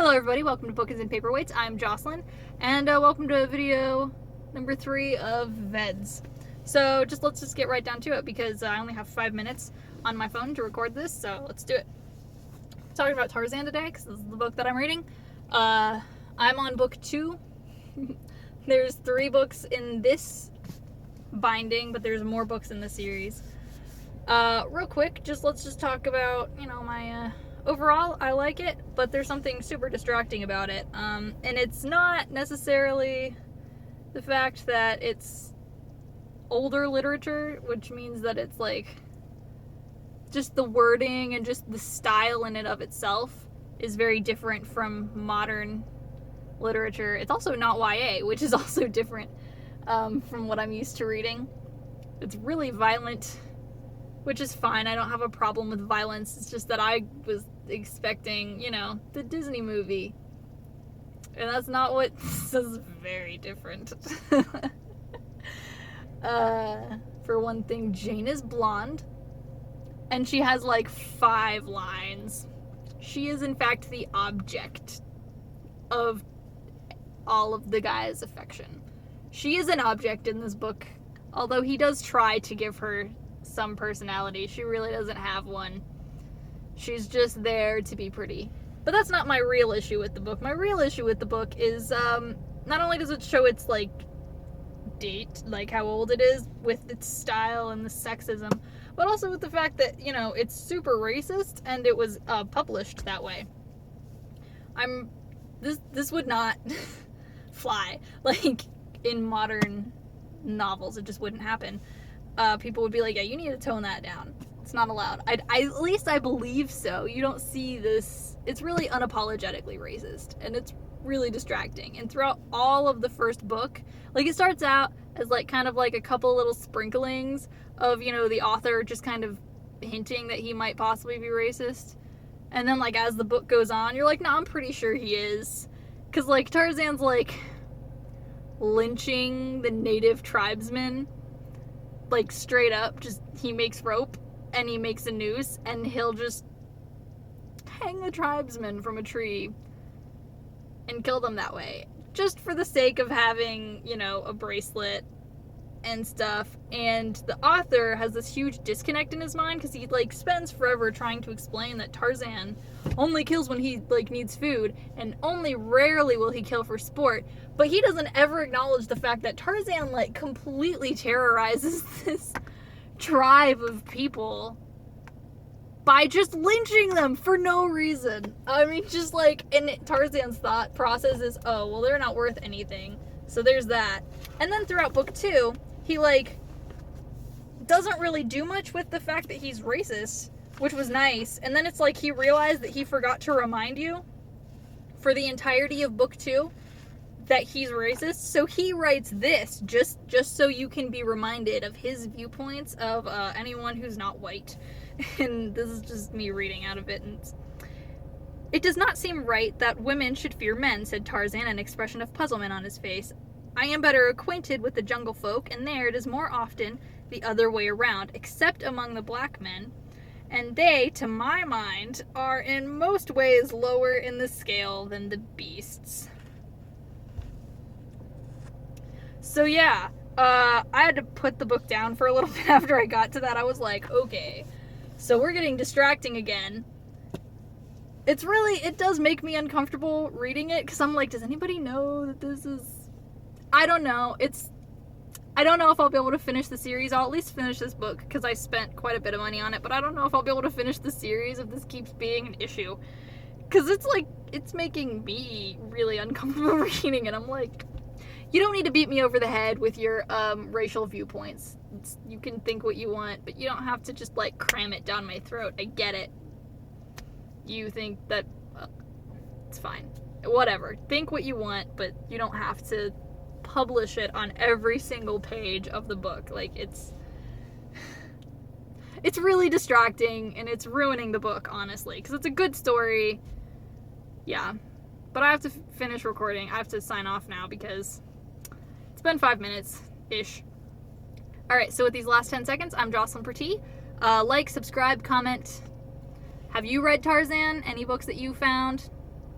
Hello everybody, welcome to Bookends&Paperweights. I'm Jocelyn, and welcome to video number 3 of VEDS. So let's just get right down to it, because I only have 5 minutes on my phone to record this, so let's do it. I'm talking about Tarzan today, because this is the book that I'm reading. I'm on book 2. There's 3 books in this binding, but there's more books in the series. Real quick, let's just talk about, my, overall, I like it, but there's something super distracting about it. And it's not necessarily the fact that it's older literature, which means that it's like just the wording and just the style in and of itself is very different from modern literature. It's also not YA, which is also different from what I'm used to reading. It's really violent, which is fine. I don't have a problem with violence. It's just that I was expecting, the Disney movie. And that's not what this is. Very different. For one thing, Jane is blonde. And she has like 5 lines. She is in fact the object of all of the guy's affection. She is an object in this book. Although he does try to give her some personality, she really doesn't have one. She's just there to be pretty. But that's not my real issue with the book. My real issue with the book is, not only does it show its, date, how old it is, with its style and the sexism, but also with the fact that, it's super racist, and it was, published that way. This would not fly. In modern novels, it just wouldn't happen. People would be like, yeah, you need to tone that down. It's not allowed. At least I believe so. You don't see this. It's really unapologetically racist, and it's really distracting. And throughout all of the first book, it starts out as kind of a couple little sprinklings of, the author just kind of hinting that he might possibly be racist. And then as the book goes on, you're like, no, I'm pretty sure he is. Because Tarzan's lynching the native tribesmen. Straight up, he makes rope and he makes a noose and he'll just hang the tribesmen from a tree and kill them that way, just for the sake of having, a bracelet and stuff. And the author has this huge disconnect in his mind, because he spends forever trying to explain that Tarzan only kills when he needs food, and only rarely will he kill for sport. But he doesn't ever acknowledge the fact that Tarzan completely terrorizes this tribe of people by just lynching them for no reason. I mean, and Tarzan's thought process is, oh, well, they're not worth anything. So there's that. And then throughout book 2, he doesn't really do much with the fact that he's racist, which was nice. And then it's he realized that he forgot to remind you for the entirety of book 2 that he's racist. So he writes this just so you can be reminded of his viewpoints of anyone who's not white. And this is just me reading out of it. And it does not seem right that women should fear men, said Tarzan, an expression of puzzlement on his face. I am better acquainted with the jungle folk, and there it is more often the other way around, except among the black men. And they, to my mind, are in most ways lower in the scale than the beasts. So yeah, I had to put the book down for a little bit after I got to that. I was like, okay, so we're getting distracting again. It does make me uncomfortable reading it, because I'm like, does anybody know that this is... I don't know. I don't know if I'll be able to finish the series. I'll at least finish this book, because I spent quite a bit of money on it, but I don't know if I'll be able to finish the series if this keeps being an issue. Because it's making me really uncomfortable reading it. I'm like, you don't need to beat me over the head with your racial viewpoints. You can think what you want, but you don't have to just cram it down my throat. I get it. You think that, it's fine. Whatever. Think what you want, but you don't have to publish it on every single page of the book. It's really distracting, and it's ruining the book, honestly, because it's a good story. Yeah. But I have to finish recording. I have to sign off now, because it's been 5 minutes-ish. Alright, so with these last 10 seconds, I'm Jocelyn Perty. Like, subscribe, comment. Have you read Tarzan? Any books that you found?